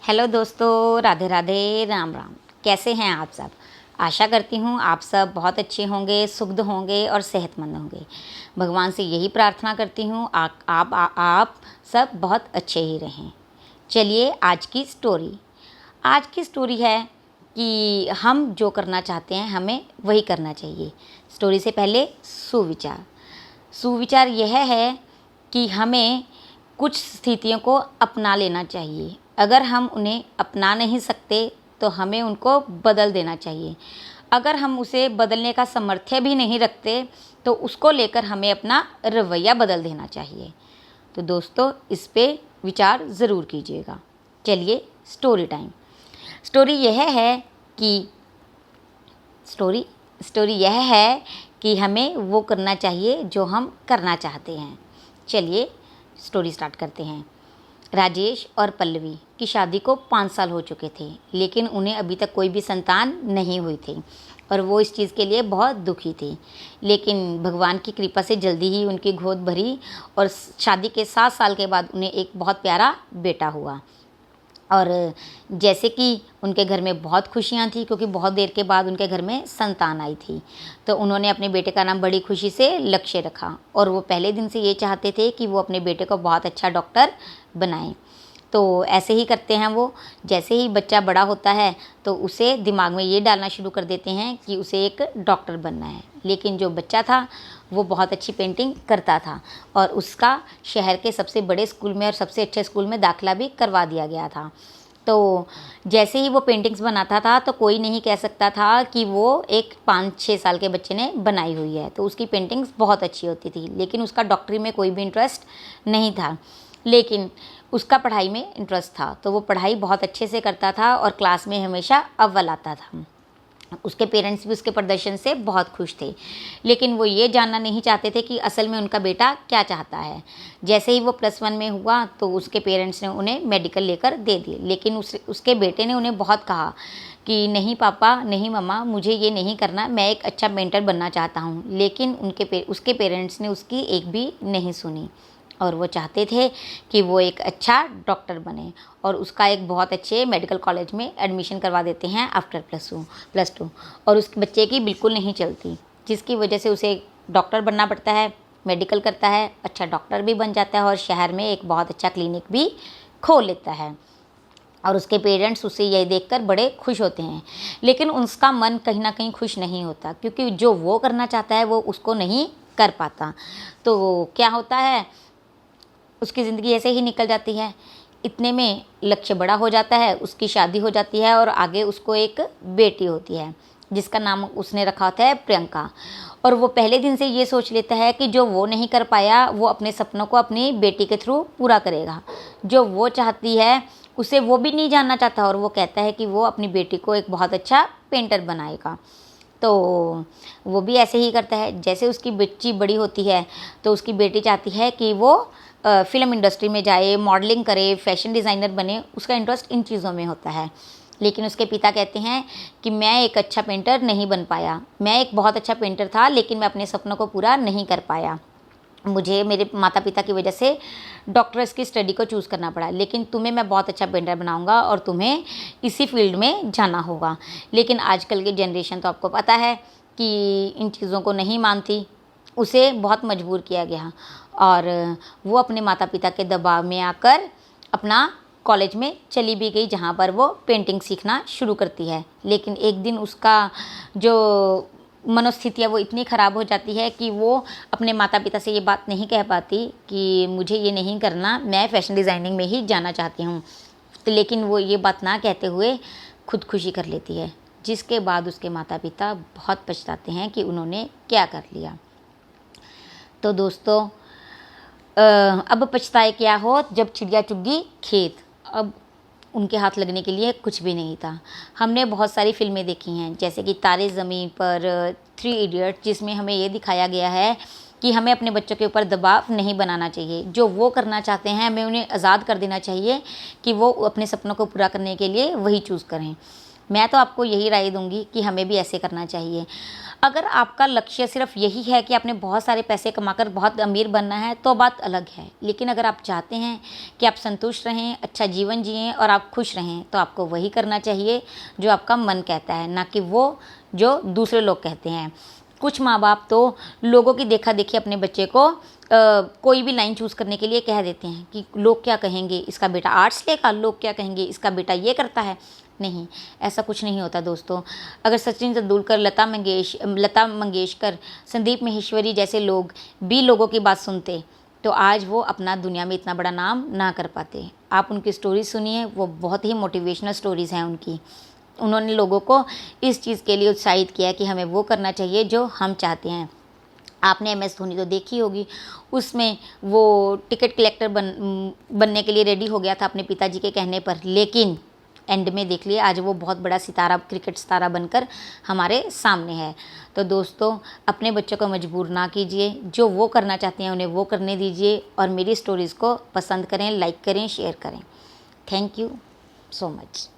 Hello दोस्तों, राधे राधे, राम राम। कैसे हैं आप सब? आशा करती हूँ आप सब बहुत अच्छे होंगे, सुखद होंगे और सेहतमंद होंगे। भगवान से यही प्रार्थना करती हूँ आप सब बहुत अच्छे ही रहें। चलिए आज की स्टोरी है कि हम जो करना चाहते हैं हमें वही करना चाहिए। स्टोरी से पहले सुविचार यह है कि हमें कुछ स्थितियों को अपना लेना चाहिए। अगर हम उन्हें अपना नहीं सकते तो हमें उनको बदल देना चाहिए। अगर हम उसे बदलने का सामर्थ्य भी नहीं रखते तो उसको लेकर हमें अपना रवैया बदल देना चाहिए। तो दोस्तों, इस पे विचार ज़रूर कीजिएगा। चलिए स्टोरी टाइम। स्टोरी यह है कि हमें वो करना चाहिए जो हम करना चाहते हैं। चलिए स्टोरी स्टार्ट करते हैं। राजेश और पल्लवी की शादी को 5 साल हो चुके थे, लेकिन उन्हें अभी तक कोई भी संतान नहीं हुई थी और वो इस चीज़ के लिए बहुत दुखी थी। लेकिन भगवान की कृपा से जल्दी ही उनकी गोद भरी और शादी के 7 साल के बाद उन्हें एक बहुत प्यारा बेटा हुआ। और जैसे कि उनके घर में बहुत खुशियाँ थी, क्योंकि बहुत देर के बाद उनके घर में संतान आई थी, तो उन्होंने अपने बेटे का नाम बड़ी खुशी से लक्ष्य रखा। और वो पहले दिन से ये चाहते थे कि वो अपने बेटे को बहुत अच्छा डॉक्टर बनाएं। तो ऐसे ही करते हैं वो। जैसे ही बच्चा बड़ा होता है तो उसे दिमाग में ये डालना शुरू कर देते हैं कि उसे एक डॉक्टर बनना है। लेकिन जो बच्चा था वो बहुत अच्छी पेंटिंग करता था और उसका शहर के सबसे बड़े स्कूल में और सबसे अच्छे स्कूल में दाखिला भी करवा दिया गया था। तो जैसे ही वो पेंटिंग्स बनाता था तो कोई नहीं कह सकता था कि वो एक 5-6 साल के बच्चे ने बनाई हुई है। तो उसकी पेंटिंग्स बहुत अच्छी होती थी, लेकिन उसका डॉक्टरी में कोई भी इंटरेस्ट नहीं था। लेकिन उसका पढ़ाई में इंटरेस्ट था, तो वो पढ़ाई बहुत अच्छे से करता था और क्लास में हमेशा अव्वल आता था। उसके पेरेंट्स भी उसके प्रदर्शन से बहुत खुश थे, लेकिन वो ये जानना नहीं चाहते थे कि असल में उनका बेटा क्या चाहता है। जैसे ही वो +1 में हुआ तो उसके पेरेंट्स ने उन्हें मेडिकल लेकर दे दिए, लेकिन उसके बेटे ने उन्हें बहुत कहा कि नहीं पापा, नहीं मम्मा, मुझे ये नहीं करना, मैं एक अच्छा पेंटर बनना चाहता हूँ। लेकिन उसके पेरेंट्स ने उसकी एक भी नहीं सुनी और वो चाहते थे कि वो एक अच्छा डॉक्टर बने और उसका एक बहुत अच्छे मेडिकल कॉलेज में एडमिशन करवा देते हैं आफ्टर +2। और उस बच्चे की बिल्कुल नहीं चलती, जिसकी वजह से उसे डॉक्टर बनना पड़ता है, मेडिकल करता है, अच्छा डॉक्टर भी बन जाता है और शहर में एक बहुत अच्छा क्लिनिक भी खोल लेता है। और उसके पेरेंट्स उसे यह देखकर बड़े खुश होते हैं, लेकिन उसका मन कहीं ना कहीं खुश नहीं होता, क्योंकि जो वो करना चाहता है वो उसको नहीं कर पाता। तो क्या होता है, उसकी ज़िंदगी ऐसे ही निकल जाती है। इतने में लक्ष्य बड़ा हो जाता है, उसकी शादी हो जाती है और आगे उसको एक बेटी होती है जिसका नाम उसने रखा होता है प्रियंका। और वो पहले दिन से ये सोच लेता है कि जो वो नहीं कर पाया वो अपने सपनों को अपनी बेटी के थ्रू पूरा करेगा। जो वो चाहती है उसे वो भी नहीं जानना चाहता और वो कहता है कि वो अपनी बेटी को एक बहुत अच्छा पेंटर बनाएगा। तो वो भी ऐसे ही करता है। जैसे उसकी बच्ची बड़ी होती है तो उसकी बेटी चाहती है कि वो फिल्म इंडस्ट्री में जाए, मॉडलिंग करे, फैशन डिज़ाइनर बने। उसका इंटरेस्ट इन चीज़ों में होता है। लेकिन उसके पिता कहते हैं कि मैं एक अच्छा पेंटर नहीं बन पाया, मैं एक बहुत अच्छा पेंटर था लेकिन मैं अपने सपनों को पूरा नहीं कर पाया। मुझे मेरे माता पिता की वजह से डॉक्टर्स की स्टडी को चूज़ करना पड़ा, लेकिन तुम्हें मैं बहुत अच्छा पेंटर बनाऊंगा और तुम्हें इसी फील्ड में जाना होगा। लेकिन आजकल की जनरेशन तो आपको पता है कि इन चीज़ों को नहीं मानती। उसे बहुत मजबूर किया गया और वो अपने माता पिता के दबाव में आकर अपना कॉलेज में चली भी गई, जहाँ पर वो पेंटिंग सीखना शुरू करती है। लेकिन एक दिन उसका जो मनोस्थिति है वो इतनी ख़राब हो जाती है कि वो अपने माता पिता से ये बात नहीं कह पाती कि मुझे ये नहीं करना, मैं फ़ैशन डिज़ाइनिंग में ही जाना चाहती हूँ। तो लेकिन वो ये बात ना कहते हुए खुदकुशी कर लेती है, जिसके बाद उसके माता पिता बहुत पछताते हैं कि उन्होंने क्या कर लिया। तो दोस्तों, अब पछताए क्या हो जब चिड़िया चुग गई खेत। अब उनके हाथ लगने के लिए कुछ भी नहीं था। हमने बहुत सारी फिल्में देखी हैं, जैसे कि तारे ज़मीन पर, 3 इडियट्स, जिसमें हमें ये दिखाया गया है कि हमें अपने बच्चों के ऊपर दबाव नहीं बनाना चाहिए। जो वो करना चाहते हैं हमें उन्हें आज़ाद कर देना चाहिए कि वो अपने सपनों को पूरा करने के लिए वही चूज़ करें। मैं तो आपको यही राय दूंगी कि हमें भी ऐसे करना चाहिए। अगर आपका लक्ष्य सिर्फ यही है कि आपने बहुत सारे पैसे कमाकर बहुत अमीर बनना है तो बात अलग है, लेकिन अगर आप चाहते हैं कि आप संतुष्ट रहें, अच्छा जीवन जिएं और आप खुश रहें, तो आपको वही करना चाहिए जो आपका मन कहता है, ना कि वो जो दूसरे लोग कहते हैं। कुछ माँ बाप तो लोगों की देखा देखी अपने बच्चे को कोई भी लाइन चूज़ करने के लिए कह देते हैं कि लोग क्या कहेंगे, इसका बेटा आर्ट्स लेगा, लोग क्या कहेंगे, इसका बेटा ये करता है। नहीं, ऐसा कुछ नहीं होता दोस्तों। अगर सचिन तेंदुलकर, लता मंगेशकर, संदीप माहेश्वरी जैसे लोग भी लोगों की बात सुनते तो आज वो अपना दुनिया में इतना बड़ा नाम ना कर पाते। आप उनकी स्टोरीज सुनिए, वो बहुत ही मोटिवेशनल स्टोरीज़ हैं उनकी। उन्होंने लोगों को इस चीज़ के लिए उत्साहित किया कि हमें वो करना चाहिए जो हम चाहते हैं। आपने MS धोनी तो देखी होगी, उसमें वो टिकट कलेक्टर बनने के लिए रेडी हो गया था अपने पिताजी के कहने पर, लेकिन एंड में देख लिए आज वो बहुत बड़ा सितारा, क्रिकेट सितारा बनकर हमारे सामने है। तो दोस्तों, अपने बच्चों को मजबूर ना कीजिए, जो वो करना चाहते हैं उन्हें वो करने दीजिए, और मेरी स्टोरीज़ को पसंद करें, लाइक करें, शेयर करें। Thank you so much.